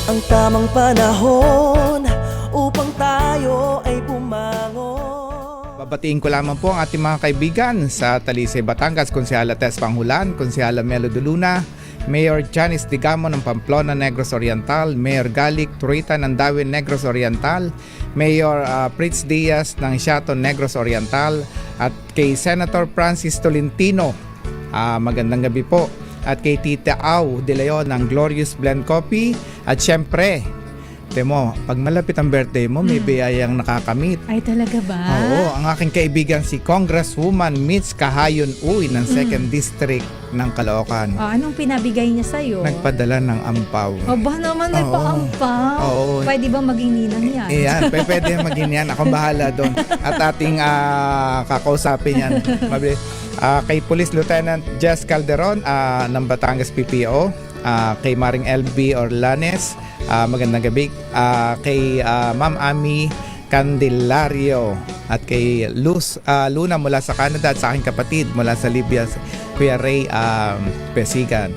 ang tamang panahon upang tayo ay bumangon. Babatiin ko lamang po ang ating mga kaibigan sa Talisay, Batangas, Konsehala Tess Panghulan, Konsehala Melo Duluna, Mayor Janice Digamo ng Pamplona, Negros Oriental, Mayor Galic Turita ng Dawin, Negros Oriental, Mayor Pritz Diaz ng Siato, Negros Oriental, at kay Senator Francis Tolentino, magandang gabi po, at kay Tita Au De Leon ng Glorious Blend Coffee, at syempre, mo, pag malapit ang birthday mo, may biyayang nakakamit. Ay, talaga ba? Oo, ang aking kaibigan si Congresswoman Mitch Kahayon Uy ng 2nd District ng Caloocan. Anong pinabigay niya sa'yo? Nagpadala ng ampaw. Aba naman, may Oo. paampaw. Oo. Pwede ba maging ninang yan? Iyan, pwede maging yan. Ako bahala doon. At ating kakausapin yan. Kay Police Lieutenant Jess Calderon ng Batangas PPO, kay Maring LB Orlanes, magandang gabi, kay Ma'am Ami Candelario, at kay Luna mula sa Canada, at sa aking kapatid mula sa Libya, Kuya Ray Pesigan.